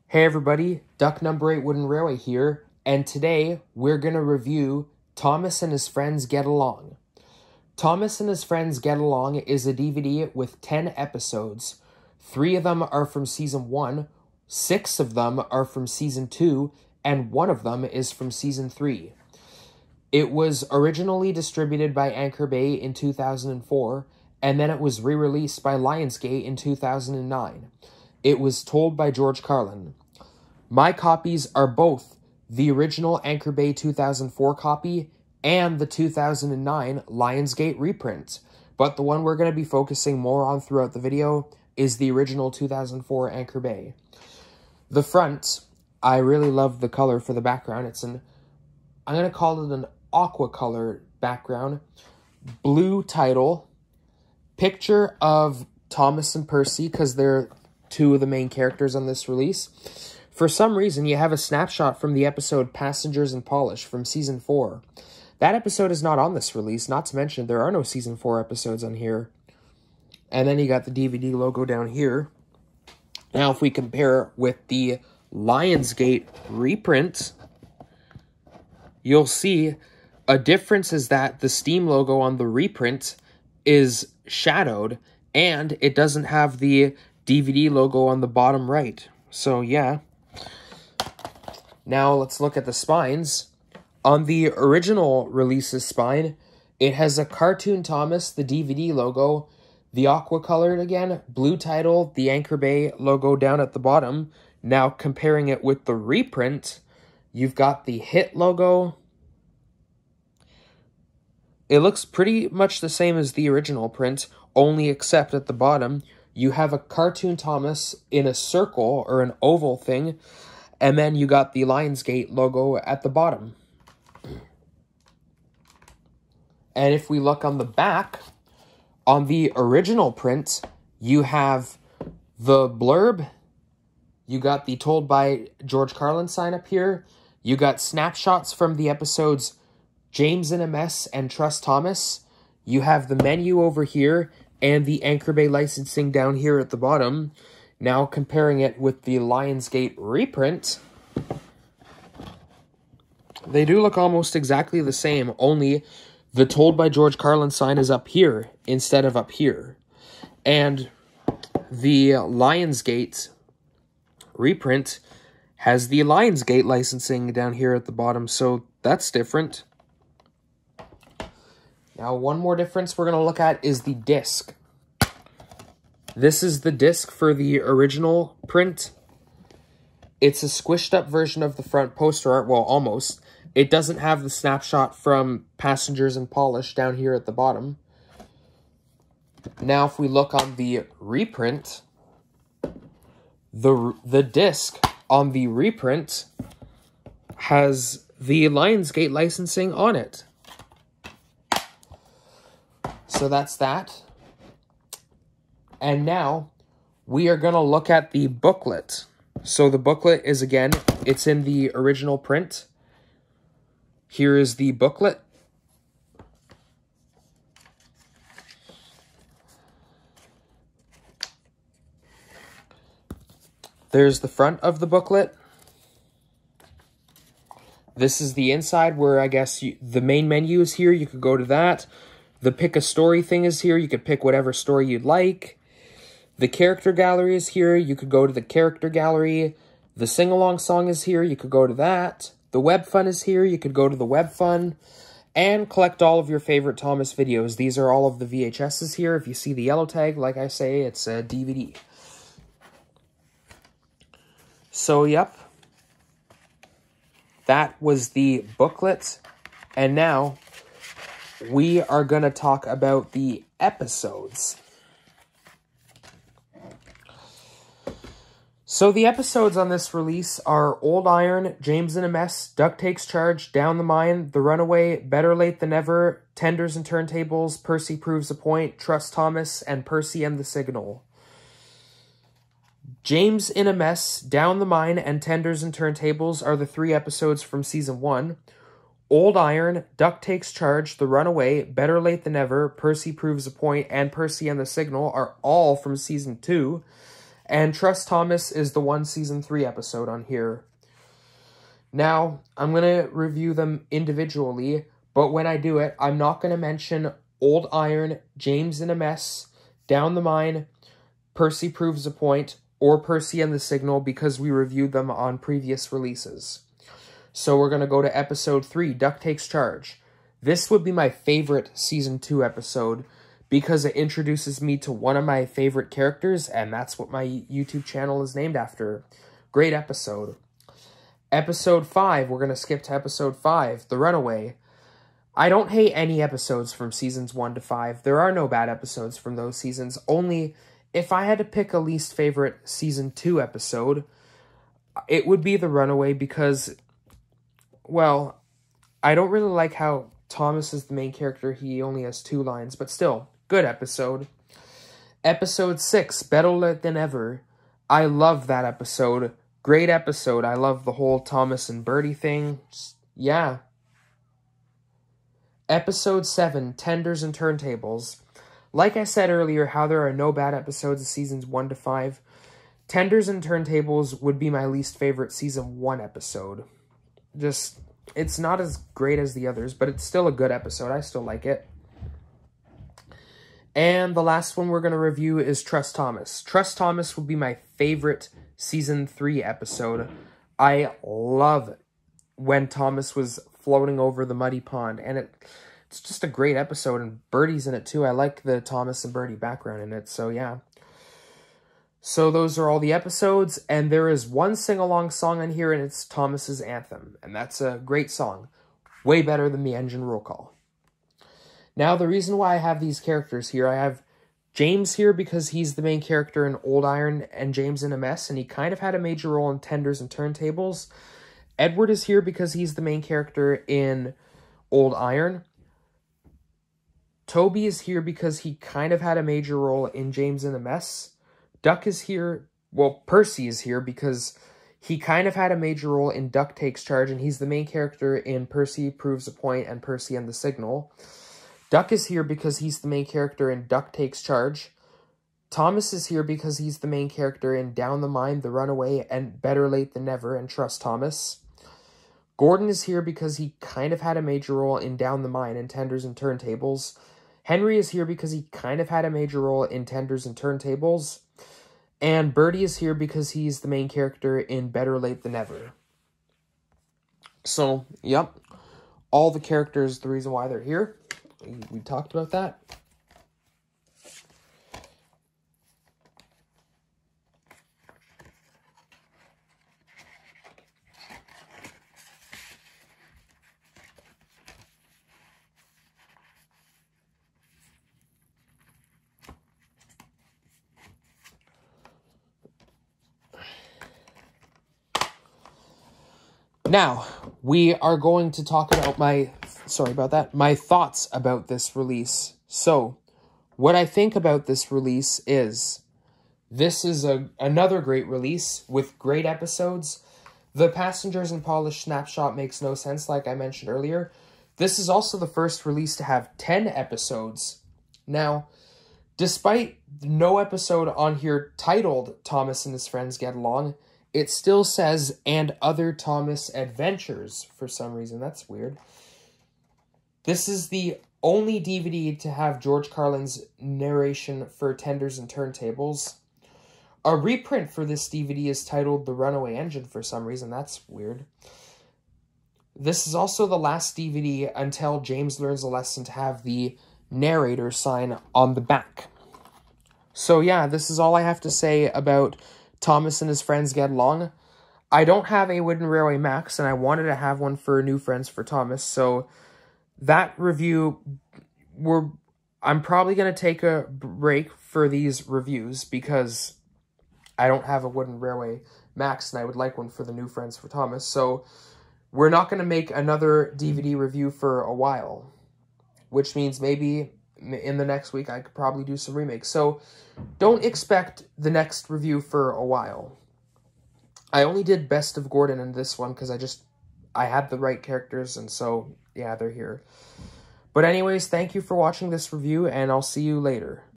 Hey everybody, Duck Number 8 Wooden Railway here, and today we're going to review Thomas and His Friends Get Along. Thomas and His Friends Get Along is a DVD with 10 episodes. 3 of them are from Season 1, 6 of them are from Season 2, and 1 of them is from Season 3. It was originally distributed by Anchor Bay in 2004, and then it was re-released by Lionsgate in 2009. It was told by George Carlin. My copies are both the original Anchor Bay 2004 copy and the 2009 Lionsgate reprint, but the one we're going to be focusing more on throughout the video is the original 2004 Anchor Bay. The front, I really love the color for the background. I'm going to call it an aqua color background. Blue title, picture of Thomas and Percy because they're two of the main characters on this release. For some reason, you have a snapshot from the episode Passengers and Polish from Season 4. That episode is not on this release, not to mention there are no Season 4 episodes on here. And then you got the DVD logo down here. Now, if we compare with the Lionsgate reprint, you'll see a difference is that the Steam logo on the reprint is shadowed, and it doesn't have the DVD logo on the bottom right. So, yeah. Now, let's look at the spines. On the original release's spine, it has a Cartoon Thomas, the DVD logo, the aqua colored again, blue title, the Anchor Bay logo down at the bottom. Now, comparing it with the reprint, you've got the Hit logo. It looks pretty much the same as the original print, only except at the bottom, you have a Cartoon Thomas in a circle or an oval thing, and then you got the Lionsgate logo at the bottom. And if we look on the back, on the original print, you have the blurb, you got the Told by George Carlin sign up here, you got snapshots from the episodes James in a Mess and Trust Thomas, you have the menu over here, and the Anchor Bay licensing down here at the bottom. Now comparing it with the Lionsgate reprint, they do look almost exactly the same, only the Told by George Carlin sign is up here instead of up here. And the Lionsgate reprint has the Lionsgate licensing down here at the bottom, so that's different. Now, one more difference we're going to look at is the disc. This is the disc for the original print. It's a squished up version of the front poster art, well, almost. It doesn't have the snapshot from Passengers and Polish down here at the bottom. Now, if we look on the reprint, the disc on the reprint has the Lionsgate licensing on it. So that's that. And now we are going to look at the booklet. So the booklet is, again, it's in the original print. Here is the booklet. There's the front of the booklet. This is the inside where I guess the main menu is here. You could go to that. The pick a story thing is here. You could pick whatever story you'd like. The character gallery is here. You could go to the character gallery. The sing-along song is here. You could go to that. The web fun is here. You could go to the web fun. And collect all of your favorite Thomas videos. These are all of the VHSs here. If you see the yellow tag, like I say, it's a DVD. So, yep. That was the booklet. And now we are going to talk about the episodes. So the episodes on this release are Old Iron, James in a Mess, Duck Takes Charge, Down the Mine, The Runaway, Better Late Than Never, Tenders and Turntables, Percy Proves a Point, Trust Thomas, and Percy and the Signal. James in a Mess, Down the Mine, and Tenders and Turntables are the 3 episodes from Season 1. Old Iron, Duck Takes Charge, The Runaway, Better Late Than Never, Percy Proves a Point, and Percy and the Signal are all from Season 2. And Trust Thomas is the one Season 3 episode on here. Now, I'm going to review them individually, but when I do it, I'm not going to mention Old Iron, James in a Mess, Down the Mine, Percy Proves a Point, or Percy and the Signal because we reviewed them on previous releases. So we're going to go to Episode 3, Duck Takes Charge. This would be my favorite Season 2 episode because it introduces me to one of my favorite characters, and that's what my YouTube channel is named after. Great episode. Episode 5, we're going to skip to Episode 5, The Runaway. I don't hate any episodes from Seasons 1 to 5. There are no bad episodes from those seasons. Only, if I had to pick a least favorite Season 2 episode, it would be The Runaway because, well, I don't really like how Thomas is the main character. He only has 2 lines, but still, good episode. Episode 6, Better Late Than Ever. I love that episode. Great episode. I love the whole Thomas and Birdie thing. Yeah. Episode 7, Tenders and Turntables. Like I said earlier, how there are no bad episodes of Seasons 1 to 5, Tenders and Turntables would be my least favorite Season 1 episode. Just, it's not as great as the others, but it's still a good episode. I still like it. And the last one we're going to review is Trust Thomas. Trust Thomas would be my favorite Season 3 episode. I love when Thomas was floating over the muddy pond, and it's just a great episode, and Birdie's in it too. I like the Thomas and Birdie background in it, so yeah. So those are all the episodes, and there is one sing-along song on here, and it's Thomas's Anthem, and that's a great song. Way better than the Engine Roll Call. Now, the reason why I have these characters here, I have James here because he's the main character in Old Iron and James in a Mess, and he kind of had a major role in Tenders and Turntables. Edward is here because he's the main character in Old Iron. Toby is here because he kind of had a major role in James in a Mess. Duck is here, well, Percy is here because he kind of had a major role in Duck Takes Charge, and he's the main character in Percy Proves a Point and Percy and the Signal. Duck is here because he's the main character in Duck Takes Charge. Thomas is here because he's the main character in Down the Mine, The Runaway, and Better Late Than Never, and Trust Thomas. Gordon is here because he kind of had a major role in Down the Mine and Tenders and Turntables. Henry is here because he kind of had a major role in Tenders and Turntables. And Birdie is here because he's the main character in Better Late Than Never. So, yep. All the characters, the reason why they're here. We talked about that. Now, we are going to talk about my thoughts about this release. So, what I think about this release is, this is another great release with great episodes. The Passengers and Polished Snapshot makes no sense, like I mentioned earlier. This is also the first release to have 10 episodes. Now, despite no episode on here titled Thomas and His Friends Get Along, it still says, and other Thomas adventures for some reason. That's weird. This is the only DVD to have George Carlin's narration for Tenders and Turntables. A reprint for this DVD is titled The Runaway Engine for some reason. That's weird. This is also the last DVD until James learns a lesson to have the narrator sign on the back. So yeah, this is all I have to say about Thomas and His Friends Get Along. I don't have a Wooden Railway Max, and I wanted to have one for New Friends for Thomas, so that review, I'm probably going to take a break for these reviews, because I don't have a Wooden Railway Max, and I would like one for the New Friends for Thomas, so we're not going to make another DVD review for a while, which means maybe in the next week I could probably do some remakes. So don't expect the next review for a while. I only did Best of Gordon in this one because I had the right characters, and so yeah, they're here. But anyways, thank you for watching this review, and I'll see you later.